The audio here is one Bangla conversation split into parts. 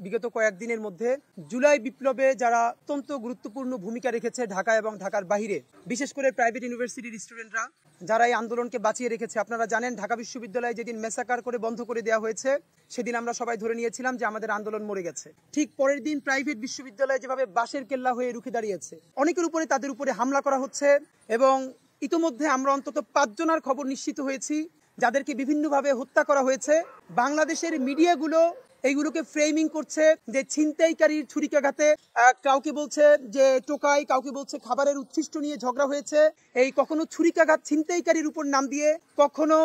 বিগত কয়েকদিনের মধ্যে জুলাই বিপ্লবে যারা অত্যন্ত গুরুত্বপূর্ণ ভূমিকা রেখেছে ঢাকা এবং ঢাকার বাইরে, বিশেষ করে প্রাইভেট ইউনিভার্সিটির স্টুডেন্টরা যারা এই আন্দোলনকে বাঁচিয়ে রেখেছে। আপনারা জানেন ঢাকা বিশ্ববিদ্যালয়ে যেদিন মেসাকার করে বন্ধ করে দেওয়া হয়েছে সেদিন আমরা সবাই ধরে নিয়েছিলাম যে আমাদের আন্দোলন মরে গেছে। ঠিক পরের দিন প্রাইভেট বিশ্ববিদ্যালয়ে যেভাবে বাঁশের কেল্লা হয়ে রুখে দাঁড়িয়েছে, অনেকের উপরে তাদের উপরে হামলা করা হচ্ছে এবং ইতোমধ্যে আমরা অন্তত 5 জনের খবর নিশ্চিত হয়েছি যাদেরকে বিভিন্নভাবে হত্যা করা হয়েছে। বাংলাদেশের মিডিয়াগুলো এইগুলোকে ফ্রেমিং করছে যে ছিনতাইকারীর ছুরিকাঘাতে, কাউকে বলছে যে টোকাই, কাউকে বলছে খাবারের উচ্ছিষ্ট নিয়ে ঝগড়া হয়েছে। এই কখনো ছুরিকাঘাত ছিনতাইকারীর উপর নাম দিয়ে, কখনো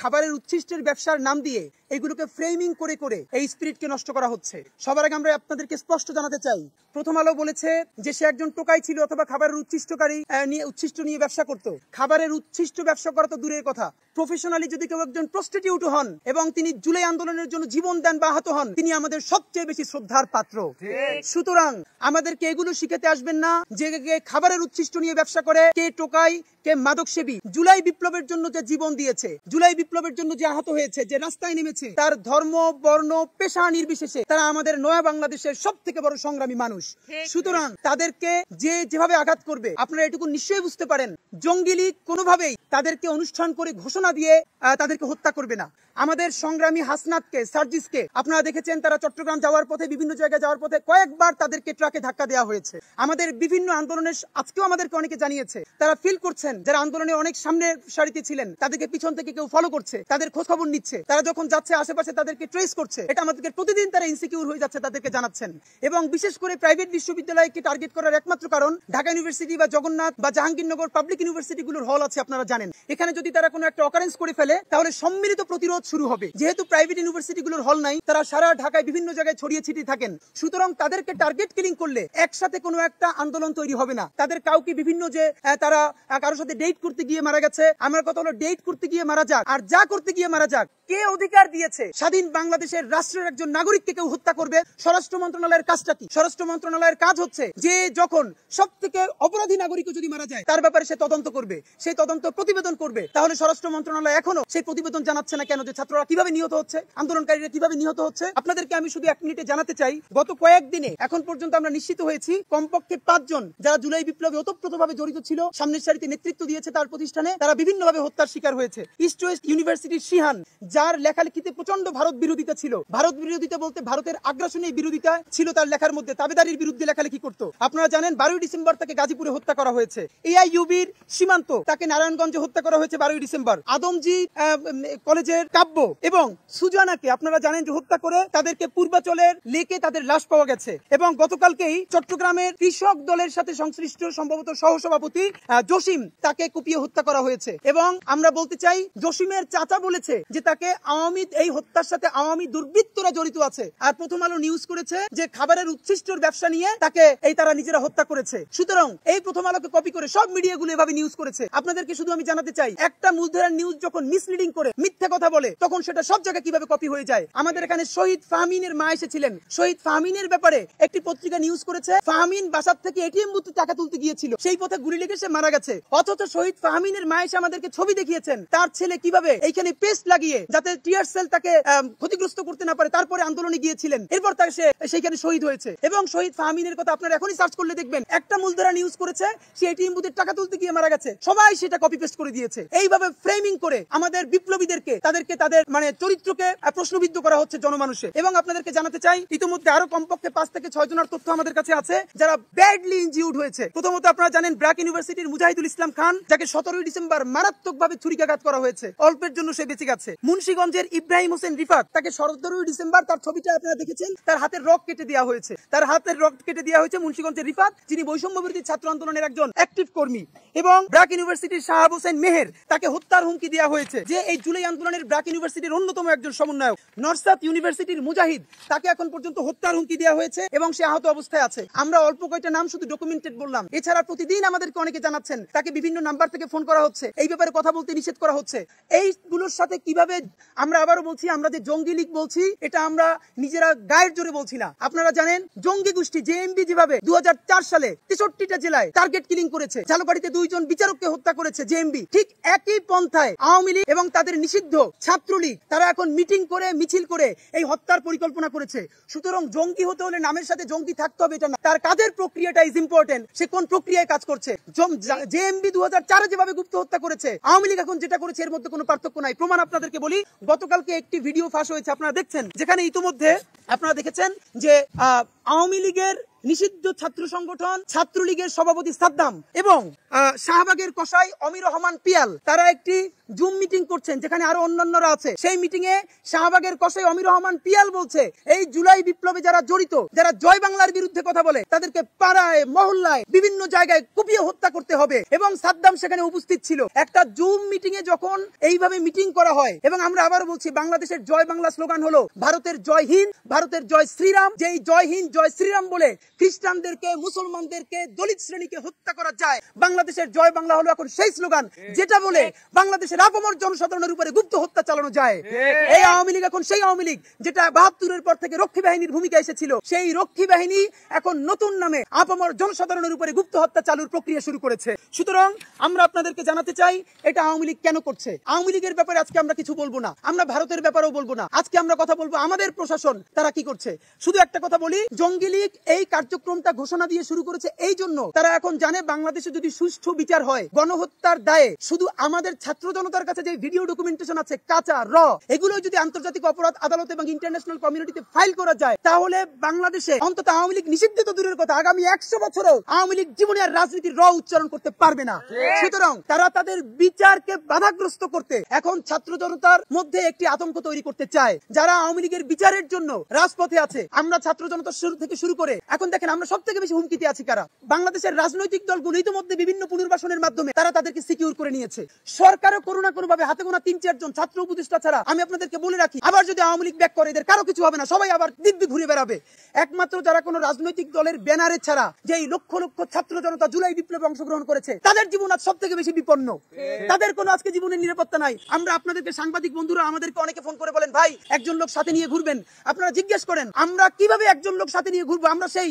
খাবারের উচ্ছিষ্টের ব্যবসার নাম দিয়ে এইগুলোকে ফ্রেমিং করে করে এই স্পিরিটকে নষ্ট করা হচ্ছে। সবার আগে আমরা আপনাদেরকে স্পষ্ট জানাতে চাই, প্রথম আলো বলেছে যে সে একজন টোকাই ছিল অথবা খাবারের উচ্ছিষ্ট নিয়ে ব্যবসা করত। খাবারের উচ্ছিষ্ট ব্যবসা করা তো দূরের কথা, প্রফেশনালি যদি কেউ একজন প্রস্টিটিউট হন এবং তিনি জুলাই আন্দোলনের জন্য জীবন দেন বা আহত হন, তিনি আমাদের সবচেয়ে বেশি শ্রদ্ধার পাত্র। সুতরাং আমাদেরকে এগুলো শিখাতে আসবেন না যে খাবারের উচ্ছিষ্ট নিয়ে ব্যবসা করে, কে টোকাই, কে মাদক সেবী। জুলাই বিপ্লবের জন্য যে জীবন দিয়েছে, জুলাই বিপ্লবের জন্য যে আহত হয়েছে, যে রাস্তায় নেমেছে, তার ধর্ম, বর্ণ, পেশা নির্বিশেষে তারা আমাদের নয়া বাংলাদেশের সব থেকে বড় সংগ্রামী মানুষ। সুতরাং তাদেরকে যে যেভাবে আঘাত করবে, আপনারা এটুকু নিশ্চয়ই বুঝতে পারেন জঙ্গি লীগ কোনোভাবেই তাদেরকে অনুষ্ঠান করে ঘোষণা দিয়ে তাদেরকে হত্যা করবে না। আমাদের সংগ্রামী হাসনাতকে, সার্জিসকে আপনারা দেখেছেন, তারা চট্টগ্রাম যাওয়ার পথে, বিভিন্ন জায়গায় যাওয়ার পথে কয়েকবার তাদেরকে ট্রাকে ধাক্কা দেওয়া হয়েছে। আমাদের বিভিন্ন আন্দোলনের আজকেও আমাদেরকে অনেকে জানিয়েছে তারা ফিল করছেন যারা আন্দোলনে অনেক সামনের সারিতে ছিলেন তাদেরকে পিছন থেকে কেউ ফলো করছে, তাদের খোঁজ খবর নিচ্ছে, তারা যখন যাচ্ছে আশেপাশে তাদেরকে ট্রেস করছে। এটা আমাদেরকে প্রতিদিন তারা ইনসিকিউর হয়ে যাচ্ছে তাদেরকে জানাচ্ছেন। এবং বিশেষ করে প্রাইভেট বিশ্ববিদ্যালয়কে টার্গেট করার একমাত্র কারণ ঢাকা ইউনিভার্সিটি বা জগন্নাথ বা জাহাঙ্গীরনগর পাবলিক ইউনিভার্সিটিগুলোর হল আছে, আপনারা জানেন। এখানে যদি তারা কোনো একটা অকারেন্স করে ফেলে তাহলে সম্মিলিত প্রতিরোধ শুরু হবে। যেহেতু প্রাইভেট ইউনিভার্সিটিগুলোর হল নাই, তারা সারা ঢাকায় বিভিন্ন জায়গায় ছড়িয়ে ছিটিয়ে থাকেন। সুতরাং তাদেরকে টার্গেট কিলিং করলে একসাথে কোনো একটা আন্দোলন তৈরি হবে না। তাদের কাউকে বিভিন্ন যে তারা কারোর সাথে ডেট করতে গিয়ে মারা গেছে, আমার কথা হলো ডেট করতে গিয়ে মারা যাক আর যা করতে গিয়ে মারা যাক, কে অধিকার দিয়েছে স্বাধীন বাংলাদেশের রাষ্ট্রের একজন নাগরিককে কেউ হত্যা করবে? স্বরাষ্ট্র মন্ত্রণালয়ের কাজটা কি? স্বরাষ্ট্র মন্ত্রণালয়ের কাজ হচ্ছে যে যখন সব থেকে অপরাধী নাগরিকও যদি মারা যায় তার ব্যাপারে সে তদন্ত করবে, সেই তদন্ত প্রতিবেদন করবে। তাহলে স্বরাষ্ট্র মন্ত্রণালয় এখনো সেই প্রতিবেদন জানাচ্ছে না কেন যে ছাত্ররা কিভাবে নিহত হচ্ছে, আন্দোলনকারীরা কিভাবে নিহত হচ্ছে? আপনাদেরকে আমি শুধু 1 মিনিটে জানাতে চাই, গত কয়েকদিনে এখন পর্যন্ত আমরা নিশ্চিত হয়েছি কমপক্ষে 5 জন যারা জুলাই বিপ্লবে ওতপ্রোতভাবে জড়িত ছিল, সামনের সারিতে নেতৃত্ব দিয়েছে তার প্রতিষ্ঠানে, তারা বিভিন্নভাবে হত্যার শিকার হয়েছে। ইস্ট ওয়েস্ট ইউনিভার্সিটির শিহান, যার লেখালেখিতে প্রচন্ড ভারত বিরোধিতা ছিল, ভারত বিরোধিতা বলতে ভারতের আগ্রাসনের বিরোধিতা ছিল তার লেখার মধ্যে, তাবেদারির বিরুদ্ধে লেখালেখি করতো। আপনারা জানেন 12ই ডিসেম্বর তাকে গাজীপুরে হত্যা করা হয়েছে। এআইইউবির সীমান্ত, তাকে নারায়ণগঞ্জে হত্যা করা হয়েছে 12ই ডিসেম্বর। আদমজি কলেজের কাব্য এবং সুজানাকে আপনারা জানেন যে হত্যা করে তাদেরকে পূর্বাচলের লেকে তাদের লাশ পাওয়া গেছে। এবং গতকালকেই চট্টগ্রামের কৃষক দলের সাথে সংশ্লিষ্ট সম্ভবত সহসভাপতি জসিম, তাকে কুপিয়ে হত্যা করা হয়েছে। এবং আমরা বলতে চাই জসিমের চাচা বলেছে যে তাকে এই হত্যার সাথে আওয়ামী দুর্বৃত্তরা জড়িত আছে। আর প্রথম আলো নিউজ করেছে যে খাবারের উচ্ছিষ্টর ব্যবসা নিয়ে তাকে তারা নিজেরা হত্যা করেছে। সুতরাং এই প্রথম আলোকে কপি করে সব মিডিয়াগুলো এভাবে নিউজ করেছে। আপনাদেরকে শুধু আমি জানাতে চাই, একটা মূলধারার নিউজ যখন মিসলিডিং করে মিথ্যা কথা বলে তখন সেটা সব জায়গায় কিভাবে কপি হয়ে যায়। আমাদের এখানে শহীদ ফাহমিনের মা এসেছিলেন, শহীদ ফাহমিনের ব্যাপারে একটি পত্রিকা নিউজ করেছে ফাহমিন বাসার থেকে এটিএম বুথে টাকা তুলতে গিয়েছিল, সেই পথে গুলি লেগে সে মারা গেছে। অথচ শহীদ ফাহমিনের মা এসে আমাদেরকে ছবি দেখিয়েছেন তার ছেলে কিভাবে এইখানে পেস্ট লাগিয়ে যাতে টিয়ার সেল তাকে ক্ষতিগ্রস্ত করতে না পারে তারপরে আন্দোলনে গিয়েছিলেন, এরপর তাকে সেইখানে শহীদ হয়েছে। এবং শহীদ ফাহমিনের কথা আপনারা এখনই সার্চ করলে দেখবেন একটা মূলধারা নিউজ করেছে সে এটিএম বুথে টাকা তুলতে গিয়ে মারা গেছে, সবাই সেটা কপি পেস্ট করে দিয়েছে। এইভাবে ফ্রেমিং করে আমাদের বিপ্লবীদেরকে তাদের মানে চরিত্রকে প্রশ্নবিদ্ধ করা হচ্ছে জনমানুষে। এবং আপনাদেরকে জানাতে চাই ইতিমধ্যে আরো কমপক্ষে 5 থেকে 6 জনের তথ্য আমাদের কাছে আছে যারা ব্যাডলি ইনজিউর্ড হয়েছে। প্রথমত আপনারা জানেন ব্র্যাক ইউনিভার্সিটির মুজাহিদুল ইসলাম খান, যাকে 17ই ডিসেম্বর মারাত্মকভাবে ছুরিকাঘাত করা হয়েছে, অল্পের জন্য সে বেঁচে গেছে। মুন্সিগঞ্জের ইব্রাহিম হোসেন রিফাত, তাকে 17ই ডিসেম্বর, তার ছবিটা আপনারা দেখেছেন, তার হাতের রক কেটে দেওয়া হয়েছে, মুন্সিগঞ্জের রিফাত যিনি বৈষম্য বিরোধী ছাত্র আন্দোলনের একজন অ্যাক্টিভ কর্মী। এবং ব্র্যাক ইউনিভার্সিটির শাহাব হোসেন মেহের, তাকে হত্যার হুমকি দেওয়া হয়েছে, যে এই জুলাই আন্দোলনের ব্র্যাক ইউনিভার্সিটির অন্যতম একজন সমন্বয়ক। নরসাত ইউনিভার্সিটির মুজাহিদ, তাকে এখন পর্যন্ত হত্যার হুমকি দেওয়া হয়েছে এবং সে আহত অবস্থায় আছে। আমরা অল্প কয়েকটা নাম শুধু ডকুমেন্টেড বললাম, এছাড়া প্রতিদিন আমাদেরকে অনেকে জানাচ্ছেন তাকে বিভিন্ন নাম্বার থেকে ফোন করা হচ্ছে, এই ব্যাপারে কথা বলতে নিষেধ করা হচ্ছে। এইগুলোর সাথে কিভাবে আমরা আবারও বলছি, আমরা যে জঙ্গি লীগ বলছি এটা আমরা নিজেরা গায়ের জোরে বলছি না। আপনারা জানেন জঙ্গি গোষ্ঠী জেএমবি যেভাবে 2004 সালে 63টা জেলায় টার্গেট কিলিং করেছে, ঝালকাঠিতে 2 জন বিচারককে হত্যা করেছে জেএমবি, ঠিক একই পন্থায় আওয়ামী লীগ এবং তাদের নিষিদ্ধ ছাত্রলীগ তারা এখন মিটিং করে মিছিল করে এই হত্যার পরিকল্পনা করেছে। সুতরাং জঙ্গি হতে হলে নামের সাথে জঙ্গি থাকতে হবে এটা না, তার কাজের প্রক্রিয়াটা ইজ ইম্পর্টেন্ট, সে কোন প্রক্রিয়ায় কাজ করছে। জেএমবি 2004 যেভাবে গুপ্ত হত্যা করেছে, আওয়ামী লীগ এখন যেটা করেছে এর মধ্যে কোনো পার্থক্য নাই। প্রমাণ আপনাদেরকে বলি, গতকালকে একটি ভিডিও ফাঁস হয়েছে, আপনারা দেখছেন, যেখানে ইতিমধ্যে আপনারা দেখেছেন যে আওয়ামী লীগের নিষিদ্ধ ছাত্র সংগঠন ছাত্রলীগের সভাপতি সাদ্দাম এবং শাহবাগের কসাই অমির রহমান পিয়াল তারা একটি জুম মিটিং করছেন, যেখানে আরো অন্যান্যরা আছে। সেই মিটিং এ শাহবাগের কসাই অমির রহমান পিয়াল বলছে এই জুলাই বিপ্লবে যারা জড়িত, যারা জয় বাংলার বিরুদ্ধে কথা বলে, তাদেরকে পাড়ায় মহল্লায় বিভিন্ন জায়গায় কুপিয়ে হত্যা করতে হবে, এবং সাদ্দাম সেখানে উপস্থিত ছিল। একটা জুম মিটিং এ যখন এইভাবে মিটিং করা হয়, এবং আমরা আবারও বলছি বাংলাদেশের জয় বাংলা স্লোগান হলো ভারতের জয় হিন্দ, ভারতের জয় শ্রীরাম। যেই জয় হিন্দ জয় শ্রীরাম বলে খ্রিস্টানদেরকে, মুসলমানদেরকে, দলিত শ্রেণীকে হত্যা করা যায়, বাংলাদেশের জয় বাংলা হলো এখন সেই স্লোগান যেটা বলে বাংলাদেশের আপামর জনসাধারণের উপরে গুপ্ত হত্যা চালানো যায়। এই আওয়ামী লীগ এখন সেই আওয়ামী লীগ যেটা 72-এর পর থেকে রক্ষী বাহিনীর ভূমিকা এসেছিল, সেই রক্ষী বাহিনী এখন নতুন নামে আপামর জনসাধারণের উপরে গুপ্ত হত্যা চালুর প্রক্রিয়া শুরু করেছে। সুতরাং আমরা আপনাদেরকে জানাতে চাই এটা আওয়ামী লীগ কেন করছে। আওয়ামী লীগের ব্যাপারে আজকে আমরা কিছু বলবো না, আমরা ভারতের ব্যাপারেও বলবো না, আজকে আমরা কথা বলবো আমাদের প্রশাসন তারা কি করছে। শুধু একটা কথা বলি, জঙ্গি লীগ এই কার্যক্রমটা ঘোষণা দিয়ে শুরু করেছে এই জন্য তারা এখন জানে বাংলাদেশে যদি সুষ্ঠু বিচার হয়, গণহত্যার দায়ে শুধু আমাদের ছাত্র জনতার কাছে যে ভিডিও ডকুমেন্টেশন আছে কাঁচা এগুলো যদি আন্তর্জাতিক অপরাধ আদালত এবং ইন্টারন্যাশনাল কমিউনিটিতে ফাইল করা যায়, তাহলে বাংলাদেশে অন্তত আওয়ামী লীগ নিষিদ্ধ তো দূরের কথা, আগামী 100 বছরেও আওয়ামী লীগ জীবনে আর রাজনীতির উচ্চারণ করতে পারবে না। সুতরাং তারা তাদের বিচারকে বাধাগ্রস্ত করতে এখন ছাত্র জনতার মধ্যে একটি আতঙ্ক তৈরি করতে চায়। যারা আওয়ামী লীগের বিচারের জন্য রাজপথে আছে, আমরা ছাত্র জনতা শুরু থেকে শুরু করে এখন দেখেন আমরা সব থেকে বেশি হুমকিতে আছি কারা? বাংলাদেশের রাজনৈতিক দলগুলো ইতিমধ্যে বিভিন্ন পুনর্বাসনের মাধ্যমে তারা তাদেরকে সিকিউর করে নিয়েছে। সরকারও কোনো না কোনো ভাবে হাতে গোনা 3-4 জন ছাত্র উপদেষ্টা ছাড়া, আমি আপনাদেরকে বলে রাখি, আবার যদি আওয়ামী লীগ ব্যাক করে এদের কারো কিছু হবে না, সবাই আবার দিব্যি ঘুরে বেড়াবে। একমাত্র যারা কোনো রাজনৈতিক দলের ব্যানারে ছাড়া যেই লক্ষ লক্ষ ছাত্র জনতা জুলাই বিপ্লবে অংশগ্রহণ করেছে, তাদের জীবন আজ সব থেকে বেশি বিপন্ন, তাদের কোনো আজকে জীবনের নিরাপত্তা নাই। আমরা আপনাদেরকে সাংবাদিক বন্ধুরা আমাদেরকে অনেকে ফোন করে বলেন ভাই একজন লোক সাথে নিয়ে ঘুরবেন, আপনারা জিজ্ঞেস করেন আমরা কিভাবে একজন লোক সাথে নিয়ে ঘুরবো, আমরা সেই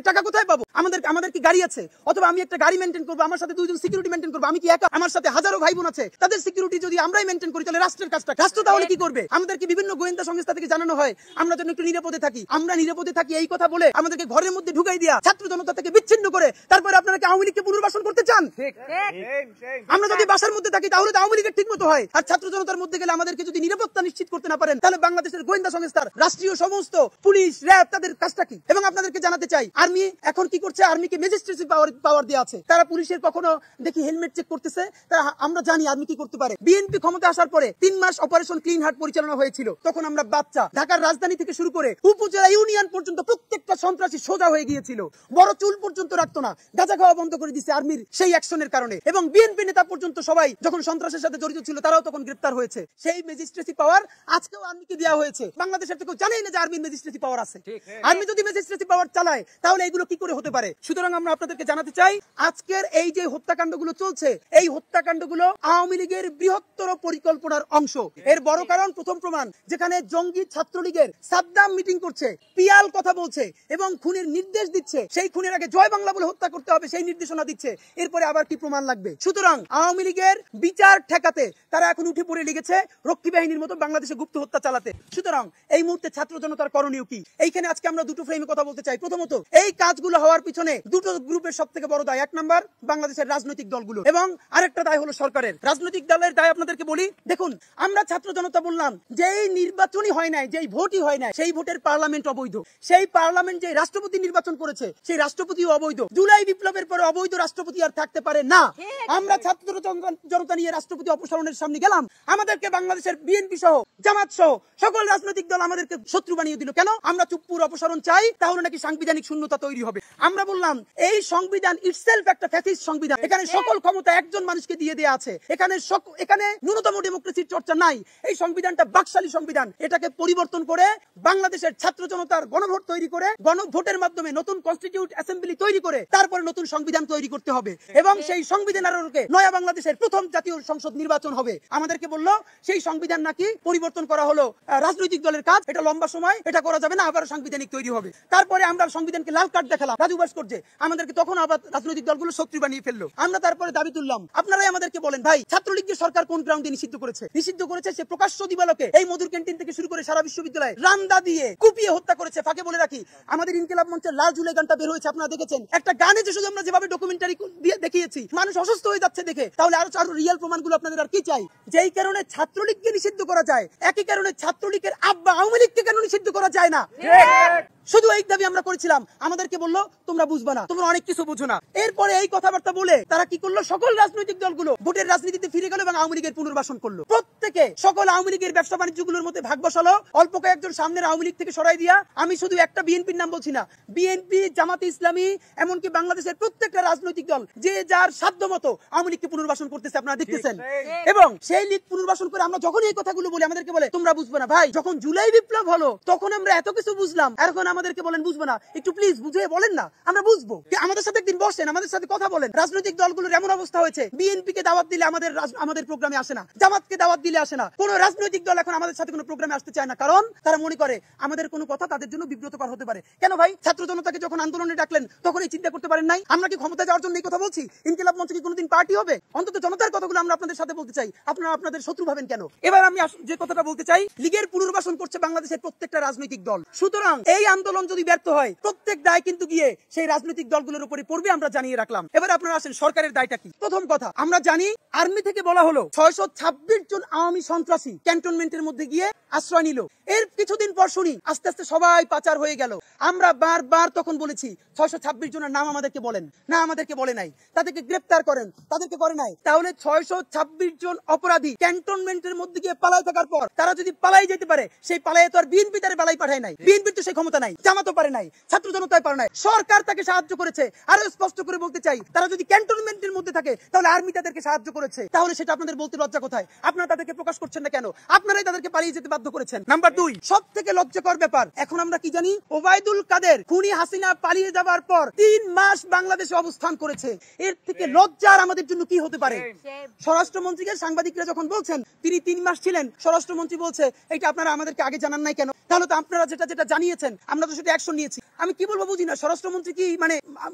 টাকা কোথায় পাবো? আমাদের কি গাড়ি আছে? অথবা আমি একটা গাড়ি মেইনটেইন করবো, আমার সাথে 2 জন সিকিউরিটি মেইনটেইন করবো, আমি কি একা? আমার সাথে হাজারো ভাই বোন আছে, তাদের সিকিউরিটি যদি আমরাই মেইনটেইন করি তাহলে রাষ্ট্রের কাজটা, রাষ্ট্র তাহলে কি করবে? আমাদেরকে বিভিন্ন গোয়েন্দা সংস্থা থেকে জানানো হয় আমরা যেন একটু নিরাপদে থাকি, আমরা নিরাপদে থাকি এই কথা বলে আমাদেরকে ঘরের মধ্যে ঢুকাই দিয়া ছাত্র জনতা থেকে বিচ্ছিন্ন করে তারপরে আপনারা কি আওয়ামী লীগকে পুনর্বাসন করতে চান? আমরা যদি বাসার মধ্যে থাকি তাহলে তো আওয়ামী লীগের ঠিক মতো হয়, আর ছাত্র জনতার মধ্যে গেলে আমাদেরকে যদি নিরাপত্তা নিশ্চিত করতে না পারেন তাহলে বাংলাদেশের গোয়েন্দা সংস্থার রাষ্ট্রীয় সমস্ত পুলিশ র্যাব তাদের কাজটা কি? এবং আপনাদেরকে জানাতে চাই আর্মি এখন কি করছে, আর্মিকে ম্যাজিস্ট্রেসি পাওয়ার দেওয়া আছে, তারা পুলিশের কখনো দেখি হেলমেট চেক করতেছে, আমরা জানি আর্মি কি করতে পারে। বিএনপি ক্ষমতা আসার পরে 3 মাস অপারেশন ক্লিন হার্ট পরিচালনা হয়েছিল, তখন আমরা বাচ্চা, ঢাকার রাজধানী থেকে শুরু করে উপজেলা ইউনিয়ন পর্যন্ত প্রত্যেকটা সন্ত্রাসী সোজা হয়ে গিয়েছিল, বড় চুল পর্যন্ত রাখতো না, গাঁজা খাওয়া বন্ধ করে দিয়েছে আর্মির সেই অ্যাকশনের কারণে, এবং বিএনপি নেতা পর্যন্ত সবাই যখন সন্ত্রাসের সাথে জড়িত ছিল তারাও তখন গ্রেফতার হয়েছে। সেই ম্যাজিস্ট্রেসি পাওয়ার আজকেও আর্মিকে দেওয়া হয়েছে। বাংলাদেশের তো কেউ জানেই না যে আর্মির ম্যাজিস্ট্রেসি পাওয়ার আছে। আর্মি যদি ম্যাজিস্ট্রেসি পাওয়ার চালায় তাহলে এইগুলো কি করে হতে পারে? সুতরাং আমরা আপনাদেরকে জানাতে চাই আজকের এই যে হত্যাকাণ্ডগুলো চলছে, এই হত্যাকাণ্ডগুলো আওয়ামী লীগের বৃহত্তর পরিকল্পনার অংশ। এর বড় কারণ, প্রথম প্রমাণ, যেখানে জঙ্গি ছাত্রলীগের সাদ্দাম মিটিং করছে, পিয়াল কথা বলছে এবং খুনের নির্দেশ দিচ্ছে, সেই খুনের আগে জয় বাংলা বলে হত্যা করতে হবে সেই নির্দেশনা দিচ্ছে, এরপরে আবার কি প্রমাণ লাগবে? সুতরাং আওয়ামী লীগের বিচার ঠেকাতে তারা এখন উঠে পড়ে লেগেছে রক্ষী বাহিনীর মতো বাংলাদেশে গুপ্ত হত্যা চালাতে। সুতরাং এই মুহূর্তে ছাত্র জনতার করণীয় কি? এইখানে আজকে আমরা দুটো ফ্রেমে কথা বলতে চাই। প্রথমত, এই কাজগুলো হওয়ার পিছনে দুটো গ্রুপের সব থেকে বড় দায়। 1 নাম্বার বাংলাদেশের রাজনৈতিক দলগুলো, এবং আরেকটা দায় হলো সরকারের। রাজনৈতিক দলের দায় আপনাদেরকে বলি, দেখুন আমরা ছাত্র জনতা বললাম যেই নির্বাচনই হয় নাই, যেই ভোটই হয় নাই, সেই ভোটের পার্লামেন্ট অবৈধ, সেই পার্লামেন্ট যে রাষ্ট্রপতি নির্বাচন করেছে সেই রাষ্ট্রপতিও অবৈধ। জুলাই বিপ্লবের পরে অবৈধ রাষ্ট্রপতি আর থাকতে পারে না। আমরা ছাত্র জনতা নিয়ে রাষ্ট্রপতি অপসারণের সামনে গেলাম, আমাদেরকে বাংলাদেশের বিএনপি সহ জামাত সহ সকল রাজনৈতিক দল আমাদেরকে শত্রু বানিয়ে দিল। কেন? আমরা চুপ্পুর অপসারণ চাই, তাহলে নাকি সাংবিধানিক শূন্যতা তৈরি হবে। আমরা বললাম এই সংবিধান ইটসেলফ একটা ফ্যাসিস্ট সংবিধান, এখানে সকল ক্ষমতা একজন মানুষকে দিয়ে দেয়া আছে, এখানে ন্যূনতম ডেমোক্রেসির চর্চা নাই। এই সংবিধানটা বাকশালী সংবিধান, এটাকে পরিবর্তন করে বাংলাদেশের ছাত্র জনতার গণভোট তৈরি করে গণভোটের মাধ্যমে নতুন কনস্টিটিউট অ্যাসেম্বলি তৈরি করে তারপরে নতুন সংবিধান তৈরি করতে হবে এবং সেই সংবিধানের আলোকে নয়া বাংলাদেশের প্রথম জাতীয় সংসদ নির্বাচন হবে। আমাদেরকে বললো সেই সংবিধান নাকি পরিবর্তন করা হলো রাজনৈতিক দলের কাজ, এটা লম্বা সময়, এটা করা যাবে না, আবার সাংবিধানিক তৈরি হবে। তারপরে আমরা সংবিধানকে লাল কার্ড দেখালাম রাজু ভাস্কর্যে, আমাদেরকে তখন আবার রাজনৈতিক দলগুলো শত্রু বানিয়ে ফেললো। আমরা তারপরে দাবি তুললাম, আপনারাই আমাদেরকে বলেন ভাই ছাত্রলীগের সরকার কোন গ্রাউন্ডে নিষিদ্ধ করেছে? নিষিদ্ধ করেছে সে প্রকাশ্য দিবালোকে এই মধুর ক্যান্টিন থেকে শুরু করে সারা বিশ্ববিদ্যালয়ে রান্দা দিয়ে কুপিয়ে হত্যা করেছে। ফাঁকে বলে রাখি, আমাদের ইনকিলাব মঞ্চের লাল জুলাই গানটা বের হয়েছে, আপনারা দেখেছেন। একটা গানে যে শুধু আমরা যেভাবে ডকুমেন্টারি দিয়ে দেখিয়েছি, মানুষ অসুস্থ হয়ে যাচ্ছে দেখে, তাহলে আরো রিয়েল প্রমাণগুলো আপনাদের আর কি চাই? যেই কারণে ছাত্রলীগকে নিষিদ্ধ করা যায়, একই কারণে ছাত্রলীগের আব্বা আওয়ামী লীগকে কেন নিষিদ্ধ করা যায় না? শুধু এই দাবি আমরা করেছিলাম। আমাদেরকে বললো তোমরা বুঝবা না, তোমরা অনেক কিছু বুঝো না। এরপরে এই কথাবার্তা বলে তারা কি করলো, সকল রাজনৈতিক দলগুলো ভোটের রাজনীতিতে ফিরে গেল এবং আওয়ামী লীগের পুনর্বাসন করলো। প্রত্যেকে সকল আওয়ামী লীগের ব্যবসা বাণিজ্যগুলোর মধ্যে ভাগ বসালো। অল্প কয়েকজন সামনের আওয়ামী লীগ থেকে সরাই দিয়া, আমি শুধু একটা বিএনপির নাম বলছি না, বিএনপি, জামাতে ইসলামী, এমনকি বাংলাদেশের প্রত্যেকটা রাজনৈতিক দল যে যার সাধ্য মতো আওয়ামী লীগকে পুনর্বাসন করতেছে, আপনারা দেখতেছেন। এবং সেই লীগ পুনর্বাসন করে আমরা যখন এই কথাগুলো বলি, আমাদেরকে বলে তোমরা বুঝবে না। ভাই, যখন জুলাই বিপ্লব হলো তখন আমরা এত কিছু বুঝলাম, এখন আমাদেরকে বলেন বুঝবে না। একটু প্লিজ বুঝিয়ে বলেন না, আমরা বুঝবো। আমাদের সাথে একদিন বসেন, আমাদের সাথে কথা বলেন। রাজনৈতিক দলগুলোর এমন অবস্থা হয়েছে, বিএনপি কে দাওয়াত দিলে আমাদের প্রোগ্রামে আসে না, জামাতকে দাওয়াত দিলে আসে না। কোন রাজনৈতিক দল এখন আমাদের সাথে কোনো প্রোগ্রামে আসতে চায় না, কারণ তারা মনে করে আমাদের কোনো কথা তাদের জন্য বিব্রতকর হতে পারে। কেন ভাই? ছাত্র জনতাকে যখন আন্দোলনে ডাকলেন তখন এই চিন্তা করতে পারেন নাই? আমরা কি ক্ষমতা যাওয়ার জন্য এই কথা বলছি? ইনকিলাব মঞ্চ কি কোনোদিন পার্টি হবে? অন্তত জনতার কথাগুলো আমরা আপনাদের সাথে বলতে চাই, আপনারা আপনাদের শত্রু ভাবেন কেন? এবার আমি যে কথাটা বলতে চাই, লীগের পুনর্বাসন করছে বাংলাদেশের প্রত্যেকটা রাজনৈতিক দল। সুতরাং এই আন্দোলন যদি ব্যর্থ হয়, প্রত্যেক দায় কিন্তু গিয়ে সেই রাজনৈতিক দলগুলোর উপরে পড়বে, আমরা জানিয়ে রাখলাম। এবার আপনারা আসেন, সরকারের দায়টা কি? প্রথম কথা, আমরা জানি আর্মি থেকে বলা হলো 626 জন আওয়ামী সন্ত্রাসী ক্যান্টনমেন্টের মধ্যে গিয়ে আশ্রয় নিল। এর কিছুদিন পর শুনি আস্তে আস্তে সবাই পাচার হয়ে গেল। আমরা বারবার তখন বলেছি 626 জনের নাম আমাদেরকে বলেন না, আমাদেরকে বলে নাই। তাদেরকে গ্রেফতার করেন, তাদেরকে করে নাই। তাহলে 626 জন অপরাধী ক্যান্টনমেন্টের মধ্যে গিয়ে পালায় থাকার পর তারা যদি পালাই যেতে পারে, সেই পালায় তো আর বিএনপি তারে পালাই পাঠায় নাই, বিএনপির তো সেই ক্ষমতা নাই, জামাতও পারে নাই, ছাত্র জনতায় পারে নাই, সরকার তাকে সাহায্য করেছে। আরো স্পষ্ট করে বলতে চাই, তারা যদি ক্যান্টনমেন্টের মধ্যে থাকে তাহলে আর্মি তাদেরকে সাহায্য করেছে। তাহলে সেটা আপনাদের বলতে লজ্জা কোথায়? আপনারা তাদেরকে প্রকাশ করছেন না কেন? আপনারাই তাদেরকে পালিয়ে যেতে বাধ্য করেছেন। নাম্বার 2, সব থেকে লজ্জাকর ব্যাপার, এখন আমরা কি জানি, ওবায়দুল কাদের খুনি হাসিনা পালিয়ে যাবার পর 3 মাস বাংলাদেশে অবস্থান করেছে। এর থেকে লজ্জার আমাদের জন্য কি হতে পারে? স্বরাষ্ট্রমন্ত্রীকে সাংবাদিকরা যখন বলছেন তিনি 3 মাস ছিলেন, স্বরাষ্ট্রমন্ত্রী বলছে এটা আপনারা আমাদেরকে আগে জানান নাই কেন? তাহলে তো আপনারা যেটা জানিয়েছেন আমরা তো সেটা অ্যাকশন নিয়েছি। আমি কি বলবো বুঝি না, স্বরাষ্ট্রমন্ত্রী কি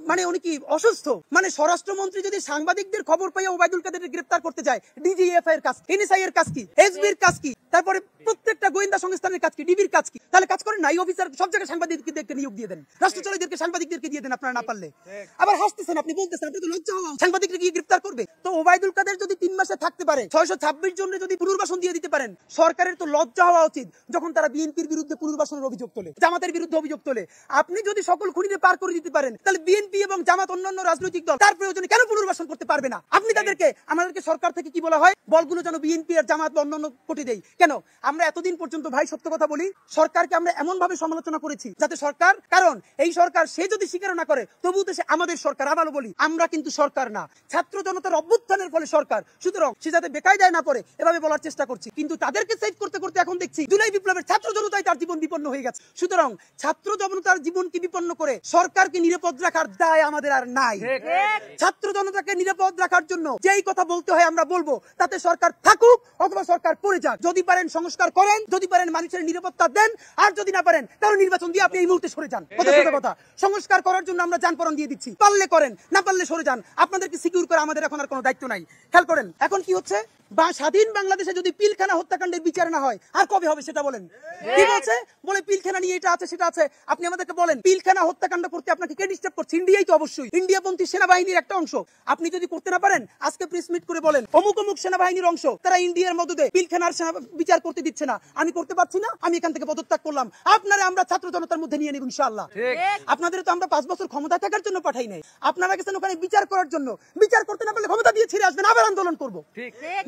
মানে উনি কি অসুস্থ? মানে স্বরাষ্ট্রমন্ত্রী যদি সাংবাদিকদের খবর পাইয়া ওবায়দুল কাদেরকে গ্রেফতার করতে যায়, ডিজিএফআই এর কাজ, এনএসআই এর কাজ কি, এসবির কাজ কি, তারপরে প্রত্যেকটা গোয়েন্দা সংস্থানের কাজ কি, ডিবির কাজ কি? তাহলে কাজ করেন নাই, অফিসার সব জায়গায় সাংবাদিকদেরকে নিয়োগ দিয়ে দেন, রাষ্ট্রচলীদেরকে সাংবাদিকদেরকে দিয়ে দেন, আপনারা না পারলে। আবার হাসতেছেন, আপনি বলতেছেন আপনি তো লজ্জা হওয়া, সাংবাদিকরা গিয়ে গ্রেফতার করবে। তো ওবায়দুল কাদের যদি 3 মাসে থাকতে পারে, 626 জনের যদি পুনর্বাসন দিয়ে দিতে পারেন, সরকারের তো লজ্জা হওয়া উচিত যখন তারা বিএনপির বিরুদ্ধে পুনর্বাসনের অভিযোগ তোলে, জামাতের বিরুদ্ধে অভিযোগ তোলে। আপনি যদি সকল খুনিদের পার করে দিতে পারেন, তাহলে বিএনপি এবং জামাত অন্যান্য রাজনৈতিক দল তার প্রয়োজনে কেন পুনর্বাসন করতে পারবে না? আপনি তাদেরকে, আমাদেরকে সরকার থেকে কি বলা হয়, বলগুলো যেন বিএনপি আর জামাত বা অন্যান্য কোটি দেয়। কেন? আমরা এতদিন পর্যন্ত ভাই সত্য কথা বলি, সরকারকে আমরা এমন ভাবে সমালোচনা করেছি যাতে সরকার, কারণ এই সরকার সে যদি স্বীকার না করে তবুও তো সে আমাদের সরকার। আবারও বলি, আমরা কিন্তু সরকার না, ছাত্র জনতার অভ্যুত্থানের ফলে সরকার। সুতরাং সে যাতে বেকায়দায় না পড়ে এভাবে বলার চেষ্টা করছি, কিন্তু তাদেরকে সেভ করতে করতে এখন দেখছি জুলাই বিপ্লবের ছাত্র জনতাই তার জীবন বিপন্ন হয়ে গেছে। সুতরাং ছাত্র জনতার জীবনকে বিপন্ন করে সরকারকে নিরাপদ রাখার দায় আমাদের আর নাই। ছাত্র জনতাকে নিরাপদ রাখার জন্য যেই কথা বলতে হয় আমরা বলবো, তাতে সরকার থাকুক অথবা সরকার পড়ে যাক। যদি পারেন সংস্কার করেন, যদি পারেন মানুষের নিরাপত্তা দেন, আর যদি না পারেন তাহলে নির্বাচন দিয়ে আপনি এই মুহূর্তে সরে যান। কথা সংস্কার করার জন্য আমরা যানপরণ দিয়ে দিচ্ছি, পারলে করেন, না পারলে সরে যান। আপনাদেরকে সিকিউর করা আমাদের এখন আর কোনো দায়িত্ব নাই। খেয়াল করেন এখন কি হচ্ছে, বা স্বাধীন বাংলাদেশে যদি পিলখানা হত্যাকাণ্ডের বিচার না হয় আর কবে হবে সেটা বলেন। কি বলছে? বলে পিলখানা নিয়ে এটা আছে সেটা আছে। আপনি আমাদেরকে বলেন পিলখানা হত্যাকাণ্ড করতে আপনাকে কে ডিস্টার্ব করছে? ইন্ডিয়াই তো অবশ্যই, ইন্ডিয়াপন্থী সেনাবাহিনীর একটা অংশ। আপনি যদি করতে না পারেন আজকে প্রেস মিট করে বলেন অমুক অমুক সেনাবাহিনীর অংশ, তারা ইন্ডিয়ার মদদে পিলখানার বিচার করতে দিচ্ছে না, আমি করতে পারছি না, আমি এখান থেকে পদত্যাগ করলাম। আপনারা আমরা ছাত্র জনতার মধ্যে নিয়ে নেব ইনশাআল্লাহ। আপনাদের তো আমরা 5 বছর ক্ষমতা থাকার জন্য পাঠাই নাই, আপনারা গেছেন ওখানে বিচার করার জন্য। বিচার করতে না পারলে ক্ষমতা দিয়ে ছেড়ে আসবেন, আবার আন্দোলন করবো।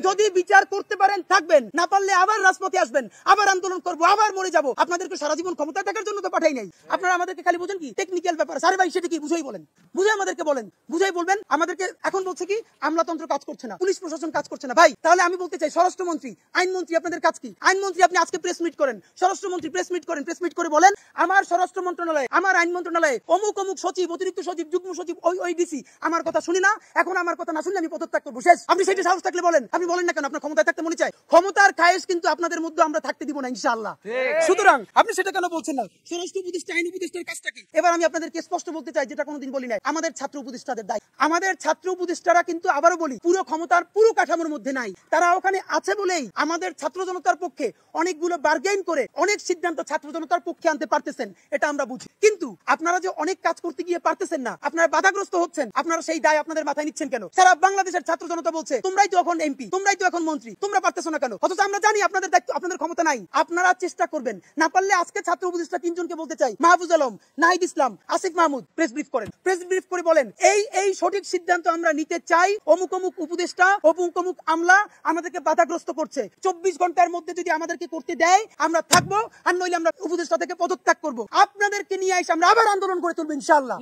যদি বিচার করতে পারেন থাকবেন, না পারলে আবার রাজপথে আসবেন, আবার আন্দোলন করবো, আবার মরে যাবো। আপনাদেরকে সারা জীবন ক্ষমতা থাকার জন্য তো পাঠাই নাই। আপনারা আমাদেরকে খালি বোঝেন কি টেকনিক্যাল ব্যাপার। আরে ভাই সেটা কি বুঝাই বলেন, বুঝাই আমাদেরকে বলেন, বুঝাই বলবেন। আমাদেরকে এখন বলছে কি আমলাতন্ত্র কাজ করছে না, পুলিশ প্রশাসন কাজ করছে না। ভাই তাহলে আমি বলতে চাই স্বরাষ্ট্রমন্ত্রী, আইনমন্ত্রী আপনাদের কাজ কি? আইনমন্ত্রী আপনি আজকে প্রেস মিট করেন, স্বরাষ্ট্রমন্ত্রী প্রেস মিট করেন, প্রেস মিট করে বলেন আমার স্বরাষ্ট্র মন্ত্রণালয়, আমার আইন মন্ত্রণালয়ে অমুক অমুক সচিব, অতিরিক্ত সচিব, যুগ্ম সচিব, ওই ডিসি আমার কথা শুনি না, এখন আমার কথা না শুনলে আমি পদত্যাগ করবো, শেষ। আপনি সেটা সাহস থাকলে বলেন। আপনি বলেন না কেন? আপনার ক্ষমতায় থাকতে মনে চায়। ক্ষমতার খায়েশ কিন্তু আপনাদের মধ্যে আমরা থাকতে দিব না ইনশাআল্লাহ। সুতরাং আপনি সেটা কেন বলছেন না? স্বরাষ্ট্র উপদেষ্টা, আইন উপদেষ্টার কাজটা কি? এবার আমি আপনাদেরকে স্পষ্ট বলতে চাই, যেটা কোনোদিন বলি নাই, আমাদের ছাত্র উপদেষ্টাদের দায়। আমাদের ছাত্র উপদেষ্টারা কিন্তু আবারও বলি পুরো ক্ষমতার পুরো কাঠামোর মধ্যে নাই। তারা ওখানে আছে বলেই আমাদের ছাত্র জনতার পক্ষে অনেকগুলো বার্গেইন করে অনেক সিদ্ধান্ত ছাত্র জনতার পক্ষে আনতে পারতেছেন, এটা আমরা বুঝি। কিন্তু আপনারা যে অনেক কাজ করতে গিয়ে পারতেছেন না, আপনারা বাধাগ্রস্ত হচ্ছেন, আপনারা সেই দায় আপনাদের মাথায় নিচ্ছেন কেন? সারা বাংলাদেশের ছাত্র জনতা বলছে তোমরাই তো এখন এমপি, তোমরাই তো এখন মন্ত্রী, তোমরা পারতেছো না কেন? অথচ আমরা জানি আপনাদের দায়িত্ব, আপনাদের ক্ষমতা নাই। আপনারা চেষ্টা করবেন, না পারলে আজকে ছাত্র উপদেষ্টা তিনজনকে বলতে চাই, মাহফুজ আলম, নাহিদ ইসলাম, আসিফ মাহমুদ, প্রেস ব্রিফ করেন, প্রেস ব্রিফ করে বলেন এই সঠিক সিদ্ধান্ত আমরা নিতে চাই, অমুক অমুক উপদেষ্টা, অমুক অমুক আমলা আমাদেরকে বাধাগ্রস্ত করছে, 24 ঘন্টার মধ্যে যদি আমাদেরকে করতে দেয় আমরা থাকবো, আর নইলে আমরা উপদেষ্টা থেকে পদত্যাগ করবো। আপনাদেরকে নিয়ে এসে আমরা আবার আন্দোলন করে তুলবো ইনশাআল্লাহ।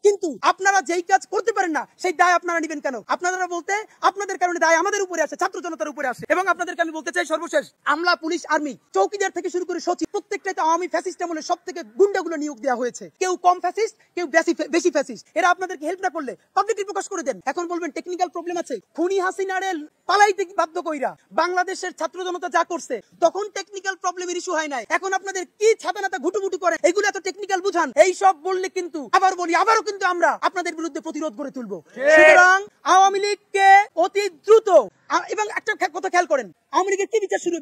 কিন্তু আপনারা যেই কাজ করতে পারেন না সেই দায় আপনারা নেবেন কেন? আপনারা বলতে আপনাদের কারণে দায় আমাদের উপরে আসে, ছাত্র জনতার উপরে আসে। এবং আপনাদেরকে আমি বলতে চাই সর্বশেষ, আমলা, পুলিশ, আর্মি, চৌকিদার থেকে শুরু করে সচিব, প্রত্যেকটাতে আওয়ামী ফ্যাসিস্ট আমলে সব থেকে গুন্ডাগুলো নিয়োগ দেওয়া হয়েছে। কেউ কম ফ্যাসিস্ট, কেউ বেশি ফ্যাসিস্ট। এরা আপনাদেরকে হেল্প না করলে পাবলিকলি প্রকাশ করে দেন। এখন বলবেন টেকনিক্যাল প্রবলেম আছে। খুনি হাসিনারে পালাইতে বাধ্য কইরা বাংলাদেশের ছাত্র জনতা যা করছে তখন টেকনিক্যাল প্রবলেমের ইস্যু হয় নাই। এখন আপনাদের কি ছাতানাতা ঘুটুমুটু করে এগুলো এত টেকনিক্যাল বুঝান। এই সব বললে কিন্তু আবার বলি, আবারও কিন্তু আমরা আপনাদের বিরুদ্ধে প্রতিরোধ করে তুলবো। সুতরাং আওয়ামী লীগকে অতি দ্রুত, এবং একটা কথা খেয়াল করেন, আওয়ামী লীগের কি বিচার শুরু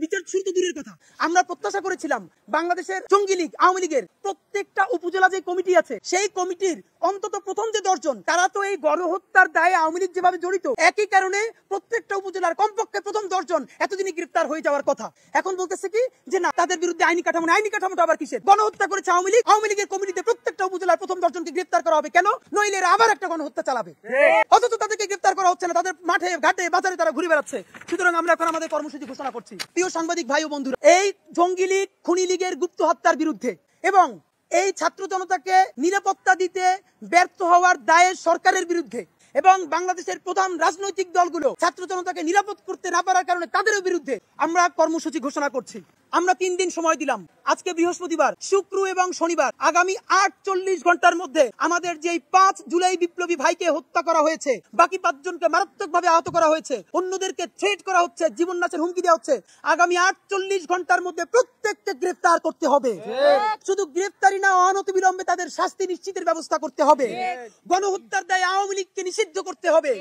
তো দূরের কথা। আমরা প্রত্যাশা করেছিলাম বাংলাদেশের জঙ্গি লীগ আওয়ামী লীগের প্রত্যেকটা উপজেলা যে কমিটি আছে সেই কমিটির অন্তত প্রথম যে 10 জন, তারা তো এই গণহত্যার দায়ে আওয়ামী লীগ যেভাবে জড়িত, একই কারণে প্রত্যেকটা উপজেলার কমপক্ষে প্রথম 10 জন এতদিনই গ্রেফতার হয়ে যাওয়ার কথা। এখন বলতেছে কি যে না, তাদের বিরুদ্ধে আইনি কাঠামোটা আবার কিসের? গণহত্যা করেছে আওয়ামী লীগ, আওয়ামী লীগের কমিটিতে প্রত্যেকটা উপজেলার প্রথম 10 জনকে গ্রেফতার করা হবে কেন? নইলে এরা আবার একটা গণহত্যা চালাবে। অথচ তাদেরকে গ্রেফতার করা হচ্ছে না, তাদের মাঠে ঘাটে বাজারে তারা ঘুরে বেড়াচ্ছে। সুতরাং আমরা এখন আমাদের কর্মসূচি ঘোষণা করছি। প্রিয় সাংবাদিক ভাই ও বন্ধুরা, এই জঙ্গি লীগ, খুনি লীগের গুপ্ত হত্যার বিরুদ্ধে এবং এই ছাত্র জনতাকে নিরাপত্তা দিতে ব্যর্থ হওয়ার দায়ে সরকারের বিরুদ্ধে এবং বাংলাদেশের প্রধান রাজনৈতিক দলগুলো ছাত্র জনতাকে নিরাপদ করতে না পারার কারণে তাদের বিরুদ্ধে আমরা কর্মসূচি ঘোষণা করছি। আমরা 3 দিন সময় দিলাম, আজকে বৃহস্পতিবার, শুক্র এবং শনিবার, আগামী 48 ঘন্টার মধ্যে আমাদের যে 5 জুলাই বিপ্লবী ভাইকে হত্যা করা হয়েছে, বাকি 5 জনকে মারাত্মকভাবে আহত করা হয়েছে, অন্যদেরকে থ্রেট করা হচ্ছে, জীবন নাশের হুমকি দেওয়া হচ্ছে, আগামী 48 ঘন্টার মধ্যে প্রত্যেককে গ্রেফতার করতে হবে। শুধু গ্রেফতারি না, অনতিবিলম্বে তাদের শাস্তি নিশ্চিতের ব্যবস্থা করতে হবে। গণহত্যার দায়ে আওয়ামী লীগকে নিষিদ্ধ করতে হবে।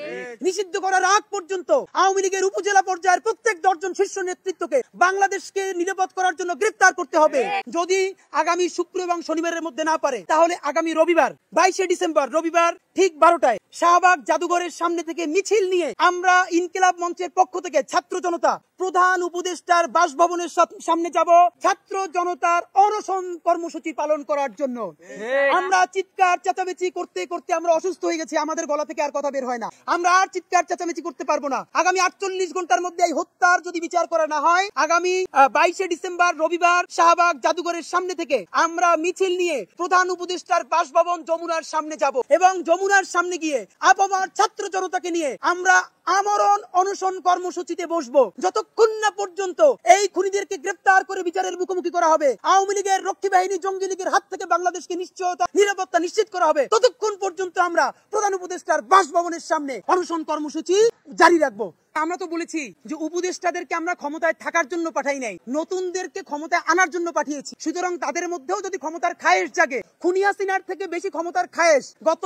নিষিদ্ধ করার আগ পর্যন্ত আওয়ামী লীগের উপজেলা পর্যায়ের প্রত্যেক 10 জন শীর্ষ নেতৃত্বকে বাংলাদেশকে নিরাপদ করার জন্য গ্রেফতার করতে হবে। যদি আগামী শুক্র এবং শনিবারের মধ্যে না পারে, তাহলে আগামী রবিবার 22 ডিসেম্বর রবিবার ঠিক 12টায় শাহবাগ জাদুঘরের সামনে থেকে মিছিল নিয়ে আমরা ইনকিলাব মঞ্চের পক্ষ থেকে ছাত্র জনতা প্রধান উপদেষ্টার বাসভবনের সামনে যাব, ছাত্র জনতার অনশন কর্মসূচি পালন করার জন্য। আমরা চিৎকার চেঁচামেচি করতে করতে আমরা অসুস্থ হয়ে গেছি, আমাদের গলা থেকে আর কথা বের হয় না, আমরা আর চিৎকার চেঁচামেচি করতে পারবো না। আগামী 48 ঘন্টার মধ্যে এই হত্যার যদি বিচার করা না হয়, আগামী 22 ডিসেম্বর রবিবার শাহবাগ জাদুঘরের সামনে থেকে আমরা মিছিল নিয়ে প্রধান উপদেষ্টার বাসভবন যমুনার সামনে যাব এবং যমুনার সামনে গিয়ে আপামর ছাত্র জনতাকে নিয়ে আমরা আমরণ অনশন কর্মসূচিতে বসবো, যতক্ষণ না পর্যন্ত এই খুনিদেরকে গ্রেফতার করে বিচারের মুখোমুখি করা হবে, আওয়ামী লীগের রক্ষী বাহিনী জঙ্গি লীগের হাত থেকে বাংলাদেশকে নিরাপত্তা নিশ্চিত করা হবে, ততক্ষণ পর্যন্ত আমরা প্রধান উপদেষ্টার বাসভবনের সামনে অনশন কর্মসূচি জারি রাখবো। আমরা তো বলেছি যে উপদেষ্টাদেরকে আমরা ক্ষমতায় থাকার জন্য পাঠাই নাই, নতুনদেরকে ক্ষমতায় আনার জন্য পাঠিয়েছি। সুতরাং তাদের মধ্যেও যদি ক্ষমতার খায়েশ জাগে, খুনি হাসিনার থেকে বেশি ক্ষমতার খায়েশ গত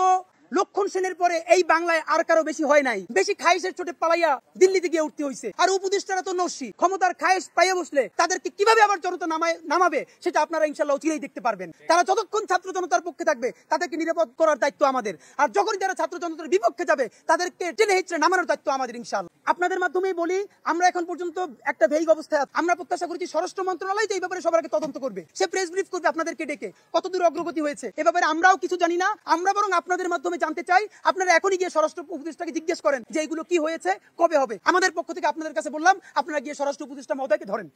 লক্ষণ সেনের পরে এই বাংলায় আর কারো বেশি হয় নাই। বেশি খায়েশের চোটে পালাইয়া দিল্লিতে গিয়ে উঠতে হয়েছে। আর উপদেষ্টারা তো নস্যি, ক্ষমতার খায়েশ পাইয়া বসলে তাদেরকে কিভাবে আবার জনতা নামাবে সেটা আপনারা ইনশাআল্লাহ চিরেই দেখতে পারবেন। তারা যতক্ষণ ছাত্র জনতার পক্ষে থাকবে তাদেরকে নিরাপদ করার দায়িত্ব আমাদের, আর যখনই তারা ছাত্র জনতার বিপক্ষে যাবে তাদেরকে টেনে হিচড়ে নামানোর দায়িত্ব আমাদের ইনশাআল্লাহ। আপনাদের মাধ্যমেই বলি, আমরা এখন পর্যন্ত একটা ভেইগ অবস্থায় আছি। আমরা প্রত্যাশা করছি স্বরাষ্ট্র মন্ত্রণালয় এই ব্যাপারে সবার আগে তদন্ত করবে, সে প্রেস ব্রিফ করবে আপনাদেরকে ডেকে কতদূর অগ্রগতি হয়েছে এ ব্যাপারে আমরাও কিছু জানি না। আমরা বরং আপনাদের মাধ্যমে জানতে চাই, আপনারা এখনই গিয়ে স্বরাষ্ট্র উপদেষ্টাকে জিজ্ঞেস করেন যে এগুলো কি হয়েছে, কবে হবে। আমাদের পক্ষ থেকে আপনাদের কাছে বললাম, আপনারা গিয়ে স্বরাষ্ট্র উপদেষ্টা মহোদয়কে ধরেন।